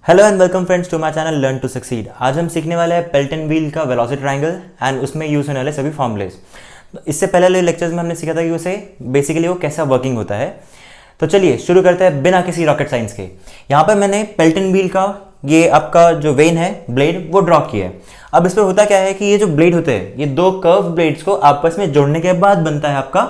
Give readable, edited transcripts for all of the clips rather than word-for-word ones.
Hello and welcome friends to my channel learn to succeed. आज हम सीखने वाले हैं पेल्टन व्हील का वेलोसिटी ट्रायंगल एंड उसमें यूज होने वाले सभी फॉर्मूलेज। इससे पहले लेक्चर्स में हमने सीखा था कि उसे बेसिकली वो कैसा वर्किंग होता है। तो चलिए शुरू करते हैं बिना किसी रॉकेट साइंस के। यहाँ पर मैंने पेल्टन व्हील का ये आपका जो वेन है ब्लेड वो ड्रॉ किया है। अब इस पर होता क्या है कि ये जो ब्लेड होते हैं ये दो कर्व ब्लेड्स को आपस में जोड़ने के बाद बनता है आपका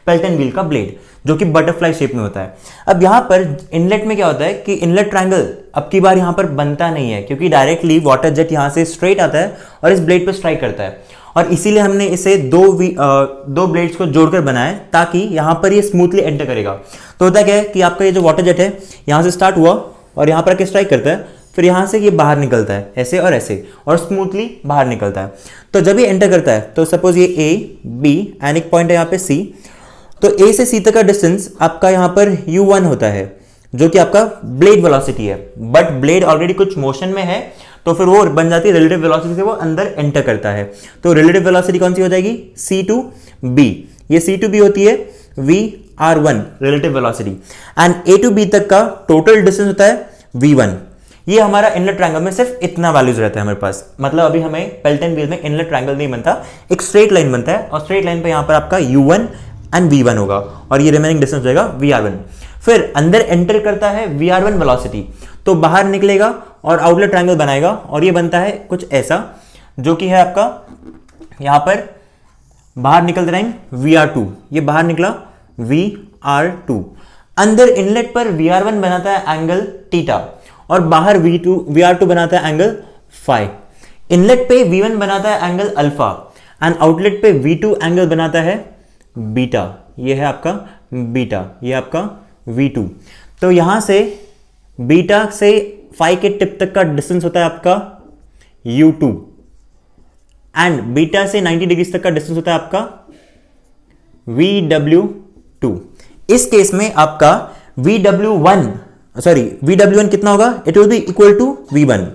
पेल्टन व्हील का ब्लेड, जो कि बटरफ्लाई शेप में होता है। अब यहाँ पर इनलेट में क्या होता है कि इनलेट ट्रायंगल अब की बार यहाँ पर बनता नहीं है, क्योंकि डायरेक्टली वाटर जेट यहाँ से स्ट्रेट आता है और इस ब्लेड पर स्ट्राइक करता है, और इसीलिए हमने इसे दो ब्लेड्स को जोड़कर बनाया है ताकि यहाँ पर ये स्मूथली एंटर करेगा। तो होता क्या है कि आपका ये जो वाटर जेट है यहाँ से स्टार्ट हुआ और यहाँ पर आके स्ट्राइक करता है, फिर यहाँ से ये बाहर निकलता है ऐसे और स्मूथली बाहर निकलता है। तो जब ये एंटर करता है तो सपोज ये ए बी एंड एक पॉइंट है यहाँ पे सी, तो ए से सी तक का डिस्टेंस आपका यहाँ पर u1 होता है, जो कि आपका ब्लेड वेलोसिटी है। बट ब्लेड ऑलरेडी कुछ मोशन में है तो फिर वो बन जाती है रिलेटिव वेलोसिटी से वो अंदर एंटर करता है। तो रिलेटिव वेलोसिटी कौन सी हो जाएगी? c/b। ये c/b होती है v/r1 relative velocity, and a to b तक का टोटल डिस्टेंस होता है v1। ये हमारा इनलेट ट्रायंगल में सिर्फ इतना वैल्यूज रहता है हमारे पास। मतलब अभी हमें पेल्टन व्हील में इनलेट ट्रायंगल नहीं बनता, एक स्ट्रेट लाइन बनता है, और स्ट्रेट लाइन पे यहाँ पर आपका u1 एंड v1 होगा और ये रिमेनिंग डिस्टेंस हो जाएगा vr1। फिर अंदर एंटर करता है vr1 वेलोसिटी, तो बाहर निकलेगा और आउटलेट ट्रायंगल बनाएगा, और ये बनता है कुछ ऐसा, जो कि है आपका यहां पर बाहर निकलते टाइम vr2, ये बाहर निकला vr2। अंदर इनलेट पर vr1 बनाता है एंगल थीटा और बाहर vr2 बनाता है एंगल फाई। इनलेट पे v1 बनाता है एंगल अल्फा एंड आउटलेट पे v2 एंगल बनाता है बीटा। ये है आपका बीटा, ये आपका v2। तो यहां से बीटा से फाई के टिप तक का डिस्टेंस होता है आपका u2 एंड बीटा से 90 डिग्री तक का डिस्टेंस होता है आपका vw2। इस केस में आपका vw1 कितना होगा? It will be equal to v1।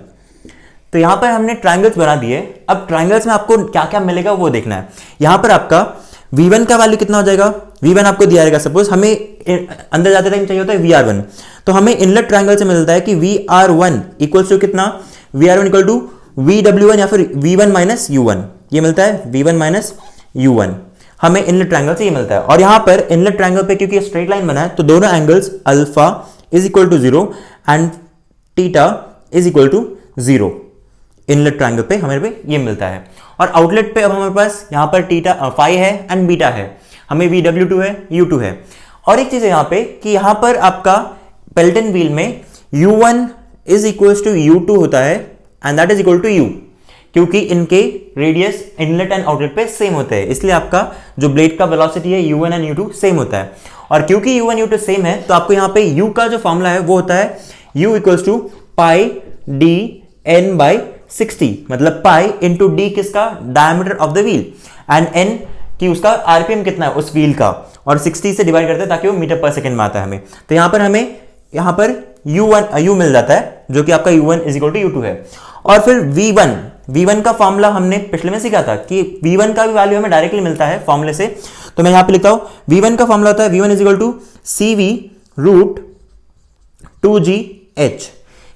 तो यहां पर हमने ट्रायंगल्स बना दिए। अब ट्रायंगल्स में आपको क्या क्या मिलेगा वो देखना है। यहां पर आपका v1 का वैल्यू कितना हो जाएगा? v1 आपको दिया रहेगा, सपोज हमें अंदर जाते टाइम चाहिए होता है vr1, तो हमें इनलेट ट्रायंगल से मिलता है कि vr1 इक्वल्स टू कितना? vr1 इक्वल टू vw1 या फिर v1 माइनस u1। ये मिलता है v1 माइनस u1, हमें इनलेट ट्रायंगल से ये मिलता है। और यहां पर इनलेट ट्रायंगल पे क्योंकि स्ट्रेट लाइन बना है तो दोनों angles alpha is equal to 0 and theta is equal to 0। Inlet triangle पे हमारे पे ये मिलता है। और आउटलेट पे अब हमारे पास यहाँ पर थीटा फाई है एंड बीटा है, हमें vw2 है, u2 है। और एक चीज है यहाँ पे कि यहाँ पर आपका पेल्टन व्हील में u1 is equal to u2 होता है and that is equal to u, क्योंकि इनके रेडियस इनलेट एंड आउटलेट पे सेम होते हैं, इसलिए आपका जो ब्लेड का वेलोसिटी है u1 एंड u2 सेम होता है। और क्योंकि u1 u2 सेम है तो आपको यहाँ पे u का जो फॉर्मूला है वो होता है u equal to pi D N by 60, मतलब पाई इंटू डी किसका? Diameter of the wheel, and N की उसका आरपीएम कितना है उस व्हील का, और 60 से डिवाइड करते हैं ताकि वो मीटर पर सेकंड में आता है हमें। तो यहाँ पर u मिल जाता है, जो कि आपका u1 is equal to u2 है। और फिर v1 का फॉर्मूला हमने पिछले में सीखा था कि v1 का भी वैल्यू हमें डायरेक्टली मिलता है फॉर्मूले से। तो मैं यहाँ पे लिखता हूं v1 का फॉर्मूला होता है v1 is equal to cv root 2gh,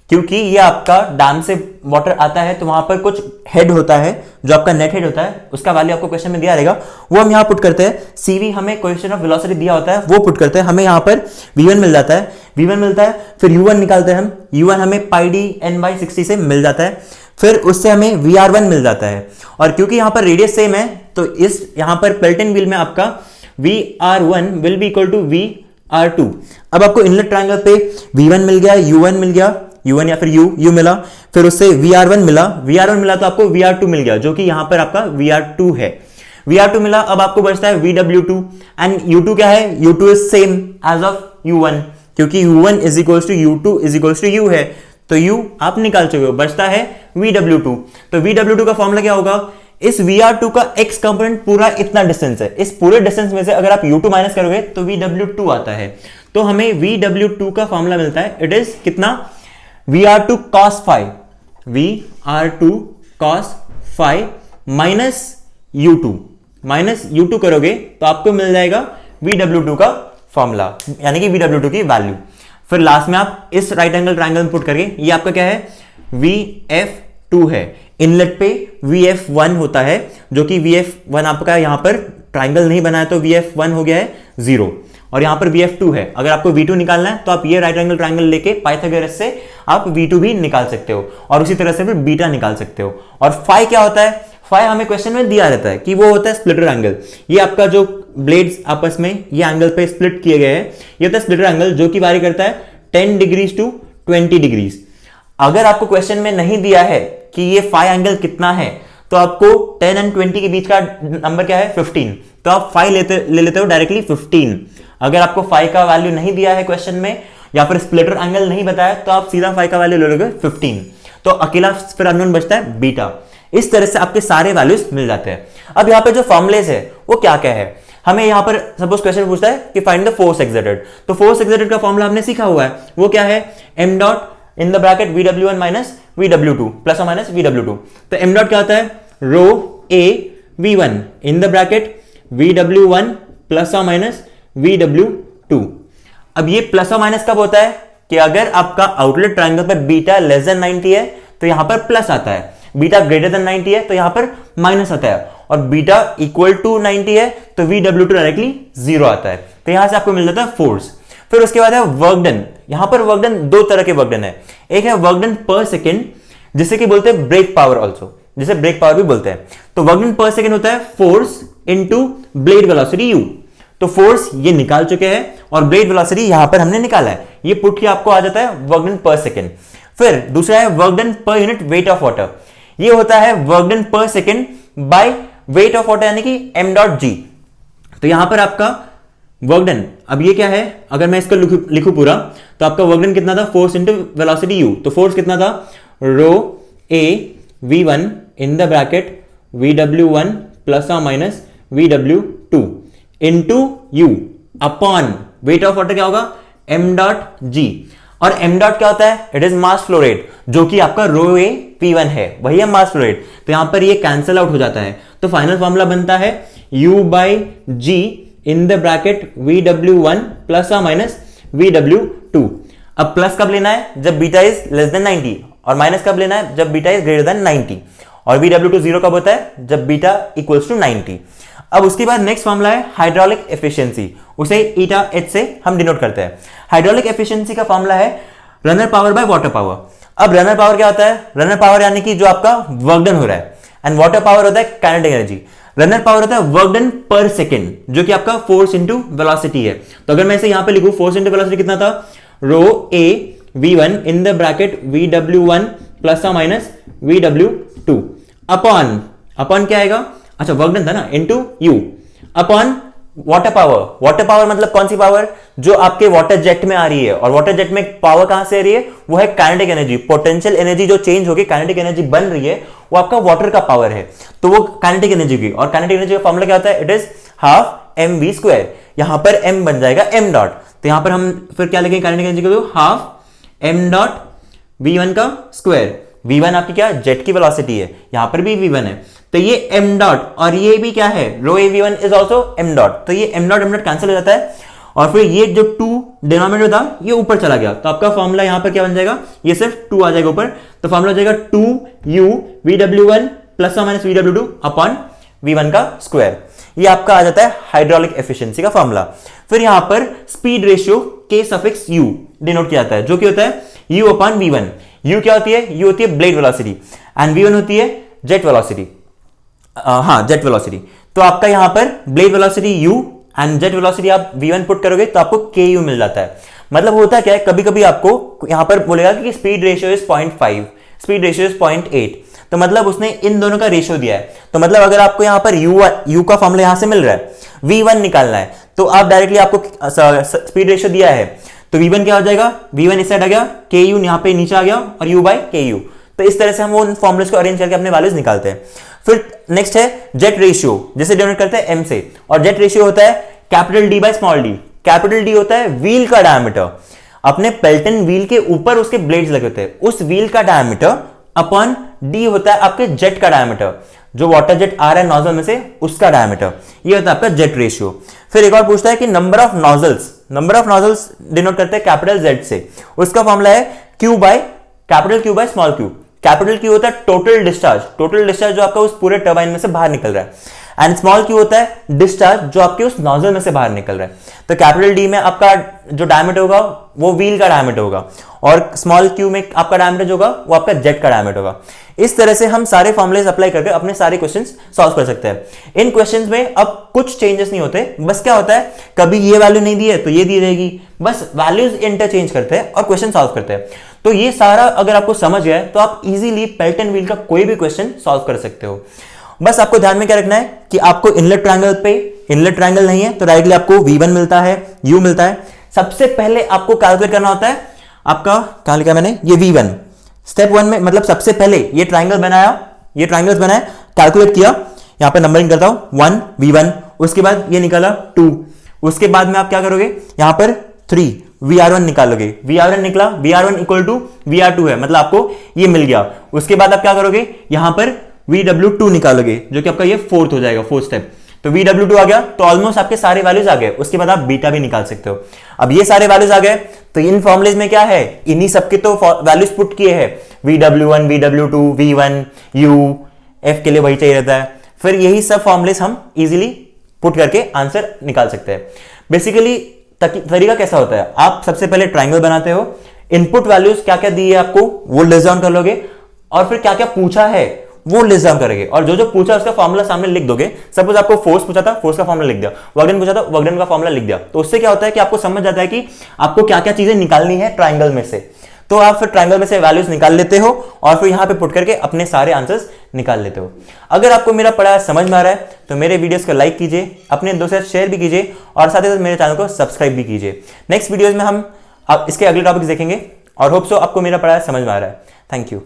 क्योंकि ये आपका डैम से वाटर आता है तो वहां पर कुछ हेड होता है, जो आपका नेट हेड होता है, उसका वैल्यू आपको क्वेश्चन में दिया रहेगा, वो हम यहाँ पुट करते हैं। CV हमें कोएफिशिएंट ऑफ वेलोसिटी दिया होता है, वो पुट करते हैं, हमें यहाँ पर v1 मिल जाता है, फिर u1 निकालते हैं हम, u1 हमें पाई डी एन बाई 60 से मिल जाता है, फिर उससे हमें vr1 मिल जाता है। और क्योंकि यहाँ पर रेडियस सेम है तो इस यहाँ पर पेल्टन व्हील में आपका vr1 will be equal to vr2। अब आपको इनलेट ट्रायंगल पे v1 मिल गया, u1 मिल गया, u1 या फिर u मिला, फिर उससे vr1 मिला तो आपको vr2 मिल गया, जो कि यहां पर आपका vr2 है। vr2 मिला, अब आपको बचता है vw2 एंड u2 क्या है? u2 is same as of u1, क्योंकि u1 is equals to u2 is equals to u है, तो u आप निकाल चुके हो, बचता है vw2। तो vw2 का फॉर्मूला क्या होगा? इस vr2 का x कंपोनेंट पूरा इतना डिस्टेंस है, इस पूरे डिस्टेंस में से अगर आप u2 माइनस करोगे तो vw2 आता है। तो हमें vw2 का फॉर्मूला मिलता है, इट इज कितना? vr2 cos phi, vr2 cos phi minus u2 करोगे तो आपको मिल जाएगा vw2 का फॉर्मूला, यानी कि vw2 की वैल्यू। फिर लास्ट में आप इस राइट एंगल ट्राइंगल में पुट करके, ये आपका क्या है, VF2 है। इनलेट पे VF1 होता है, जो कि VF1 आपका यहां पर ट्राइंगल नहीं बनाया तो VF1 हो गया है 0, और यहां पर VF2 है। अगर आपको V2 निकालना है तो आप ये राइट एंगल ट्राइंगल लेके पाइथागोरस से आप V2 भी निकाल सकते हो, और उसी तरह से फिर बीटा निकाल सकते हो। और फाई क्या होता है, फाई हमें क्वेश्चन में दिया रहता है कि वो होता है स्प्लिटर एंगल। ये आपका जो ब्लेड्स आपस में ये एंगल पे स्प्लिट किए गए हैं, ये होता है स्प्लिटर एंगल, जो कि वारी करता है 10 डिग्रीज टू 20 डिग्रीज। अगर आपको क्वेश्चन में नहीं दिया है कि ये फाई एंगल कितना है, तो आपको 10 एंड 20 के बीच का नंबर क्या है, 15, तो आप फाई ले लेते हो डायरेक्टली 15। अगर आपको फाई का वैल्यू नहीं दिया है क्वेश्चन में, या फिर स्प्लिटर एंगल नहीं बताया, तो आप सीधा फाई का वैल्यू ले लोगे 15, तो अकेला फिर अननोन बचता है बीटा। इस तरह से आपके सारे वैल्यूज मिल जाते हैं। अब यहाँ पे जो फॉर्मुलेज है वो क्या क्या है, हमें यहाँ पर सपोज क्वेश्चन पूछता है कि फाइंड द फोर्स एक्सर्टेड, तो फोर्स एक्सर्टेड का फॉर्मूला हमने सीखा हुआ है, वो क्या है, m dot in the bracket VW1 minus VW2 plus और माइनस VW2। तो m डॉट क्या होता है, रो a V1 in the bracket VW1 plus और माइनस VW2। अब ये प्लस और माइनस कब होता है कि अगर आपका आउटलेट ट्रायंगल पर बीटा लेस देन 90 है तो यहां पर प्लस आता है, बीटा ग्रेटर देन 90 है तो यहां पर माइनस आता है, और बीटा इक्वल टू 90 है तो VW2 डायरेक्टली 0 आता है। तो यहां से आपको मिल जाता है फोर्स। फिर उसके बाद है वर्क डन। यहां पर वर्क डन दो तरह के वर्क डन है, एक है वर्क डन पर सेकेंड जिसे कि बोलते हैं ब्रेक पावर, ऑल्सो जिसे ब्रेक पावर भी बोलते हैं। तो वर्क डन पर सेकेंड होता है force into blade velocity u। तो फोर्स ये निकाल चुके हैं और ब्लेड वेलोसिटी यहां पर हमने निकाला है, ये पुट के आपको आ जाता है वर्क डन पर सेकेंड। फिर दूसरा है work done per unit weight of water, ये होता है वर्क डन पर second by weight of water यानी कि m डॉट g। तो यहां पर आपका वर्क डन, अब ये क्या है, अगर मैं इसको लिखूं पूरा तो आपका वर्क डन कितना था, फोर्स इंटू वेलोसिटी u। तो फोर्स कितना था, rho a v1 in the bracket vw1 plus और minus vw2 into u upon weight of water क्या होगा, m डॉट g। और m डॉट क्या होता है, it is mass flow rate, जो कि आपका रो a v1 है, वही है मास फ्लो रेट। तो यहां पर ये कैंसिल आउट हो जाता है, तो फाइनल फॉर्मूला बनता है u by g in the bracket VW1 plus और माइनस VW2। अब प्लस कब लेना है, जब बीटा इज लेस देन 90, और माइनस कब लेना है, जब बीटा इज ग्रेटर देन 90, और VW2 0 कब होता है, जब बीटा इक्वल्स टू 90। अब उसके बाद नेक्स्ट फॉर्मूला है हाइड्रोलिक एफिशिएंसी, उसे ईटा एच से हम डिनोट करते हैं। हाइड्रोलिक एफिशिएंसी का फॉर्मूला है runner power by water power. अब रनर पावर क्या होता है, रनर पावर यानी कि जो आपका वर्क डन हो रहा है, एंड वाटर पावर होता है काइनेटिक एनर्जी। रनर पावर होता है वर्क डन पर सेकेंड, जो कि आपका फोर्स इंटू वेलोसिटी है। तो अगर मैं इसे यहां पे लिखूं, फोर्स इंटू वेलोसिटी कितना था, rho a v1 in the bracket VW1 plus और माइनस VW2 अपॉन, अपॉन क्या आएगा, अच्छा वर्क डन था ना, into u upon water power. Water power मतलब कौन सी पावर, जो आपके वाटर जेट में आ रही है, और वाटर जेट में पावर कहां से आ रही है, वो है काइनेटिक एनर्जी। पोटेंशियल एनर्जी जो चेंज होगी काइनेटिक एनर्जी बन रही है, वो आपका वाटर का पावर है, तो वो काइनेटिक एनर्जी की। और काइनेटिक एनर्जी का फॉर्मूला क्या होता है, it is half mv square. यहां पर m बन जाएगा m डॉट, तो यहां पर हम फिर क्या लिखेंगे काइनेटिक एनर्जी को, हाफ m डॉट v1 का स्क्वायर। v1 आपकी क्या, जेट की वेलोसिटी है, यहां पर भी v1 है, तो ये m डॉट, और ये भी क्या है, रो a v1 is also m dot. तो ये m डॉट कैंसिल हो जाता है, और फिर ये जो 2 डिनोमिनेटर था ये ऊपर चला गया, तो आपका फॉर्मूला यहां पर क्या बन जाएगा, ये सिर्फ 2 आ जाएगा ऊपर, तो फॉर्मूला हो जाएगा 2u vw1 प्लस और माइनस vw2 अपॉन v1 का स्क्वायर। ये आपका आ जाता है हाइड्रोलिक एफिशिएंसी का फॉर्मूला। फिर यहां पर speed ratio k suffix u denote किया जाता है, जो कि होता है u अपॉन v1। u क्या होती है, u होती है ब्लेड वेलोसिटी, एंड v1 होती है जेट वेलोसिटी, हाँ जेट वेलोसिटी। तो आपका यहां पर blade velocity u and jet velocity आप v1 पुट करोगे तो आपको ku मिल जाता है। मतलब होता क्या है, कभी कभी आपको यहां पर बोलेगा कि speed ratio is 0.5, speed ratio is 0.8, तो मतलब उसने इन दोनों का रेशियो दिया है। तो मतलब अगर आपको यहां पर u का फॉर्मूला यहां से मिल रहा है, v1 निकालना है, तो आप डायरेक्टली आपको स्पीड रेशियो दिया है, तो v1 क्या हो जाएगा, v1 इस साइड आ गया, ku यहां पे नीचे आ गया, और u बाय ku। तो इस तरह से हम वो फॉर्मुलेस को अरेंज करके अपने वैल्यूज निकालते हैं। फिर नेक्स्ट है जेट रेशियो, जिसे डिनोट करते हैं m से, और जेट रेशियो होता है capital D by small d। Capital D होता है व्हील का डायमीटर, अपने पेल्टन व्हील के ऊपर उसके ब्लेड्स लगे होते हैं, उस व्हील का डायमीटर अपॉन d होता है आपके जेट का डायमीटर, जो वाटर जेट आ रहा है नोजल में से उसका डायमीटर, ये होता है आपका जेट रेशियो। फिर एक और पूछता है कि number of nozzles, number of nozzles denote करते हैं कैपिटल जेड से, उसका फॉर्मूला है Q by capital Q by small Q. Capital Q होता है टोटल डिस्चार्ज, टोटल डिस्चार्ज जो आपका उस पूरे टर्बाइन में से बाहर निकल रहा है, एंड स्मॉल क्यू होता है डिस्चार्ज जो आपके उस नोजल में से बाहर निकल रहा है। तो कैपिटल डी में आपका जो डायमीटर होगा वो व्हील का डायमीटर होगा, और स्मॉल क्यू में आपका डायमीटर जो होगा वो आपका जेट का डायमीटर होगा। इस तरह से हम सारे फॉर्मुलेस अप्लाई करके अपने सारे क्वेश्चंस सॉल्व कर सकते हैं। इन क्वेश्चंस में अब कुछ चेंजेस नहीं होते, बस क्या होता है कभी ये वैल्यू नहीं दी है तो ये दी रहेगी, बस वैल्यूज इंटरचेंज करते हैं और क्वेश्चन सॉल्व करते हैं। तो ये सारा अगर आपको समझ गया है तो आप इजीली पेल्टन व्हील का कोई भी क्वेश्चन सॉल्व कर सकते हो। बस आपको ध्यान में क्या रखना है कि आपको इनलेट ट्रायंगल पे इनलेट ट्रायंगल नहीं है तो राइटली आपको V1 मिलता है, U मिलता है। सबसे पहले आपको कैलकुलेट करना होता है आपका, क्या लिखा मैंने, ये V1 स्टेप 1 में, मतलब सबसे पहले ये ट्रायंगल बनाया, ये ट्रायंगल्स बनाया, कैलकुलेट किया, यहां पे नंबरिंग करता हूं 1 V1, उसके बाद ये निकाला 2, उसके बाद में आप क्या करोगे यहां पर 3 VR1 निकालोगे, VR1 निकला, VR1 इक्वल टू VR2 है, मतलब आपको ये मिल गया। उसके बाद आप क्या करोगे यहां पर VW2 निकालोगे जो कि आपका ये फोर्थ हो जाएगा, फोर्थ स्टेप। तो VW2 आ गया तो ऑलमोस्ट आपके सारे वैल्यूज आ गए। उसके बाद आप बीटा भी निकाल सकते हो। अब ये सारे वैल्यूज आ गए तो इन फॉर्मुलेज में क्या है, इन्हीं सबके तो वैल्यूज पुट किए हैं, VW1 VW2 V1 U, F के लिए वही चाहिए रहता है, फिर यही सब फॉर्मुलेज हम इजीली पुट करके आंसर निकाल सकते हैं। बेसिकली तरीका कैसा होता है, आप सबसे पहले ट्राइंगल बनाते हो, इनपुट वैल्यूज क्या क्या दी है आपको वो लिस्ट डाउन कर लोगे, और फिर क्या क्या पूछा है वो लिस्ट डाउन करेंगे, और जो जो पूछा उसका फॉर्मूला सामने लिख दोगे। सपोज आपको फोर्स पूछा था, फोर्स का फॉर्मूला लिख दिया, वर्कडन पूछा था, वर्कडन का फॉर्मूला लिख दिया। तो उससे क्या होता है कि आपको समझ जाता है कि आपको क्या क्या चीजें निकालनी है ट्राइंगल में से। तो आप फिर ट्राइंगल में से वैल्यूज निकाल लेते हो और फिर यहां पे पुट करके अपने सारे आंसर्स निकाल लेते हो। अगर आपको मेरा पढ़ाया समझ में आ रहा है तो मेरे वीडियोस को लाइक कीजिए, अपने दोस्तों से शेयर भी कीजिए, और साथ ही साथ मेरे चैनल को सब्सक्राइब भी कीजिए। नेक्स्ट वीडियोज में हम इसके अगले टॉपिक्स देखेंगे, और होप सो आपको मेरा पढ़ाया समझ में आ रहा है। Thank you.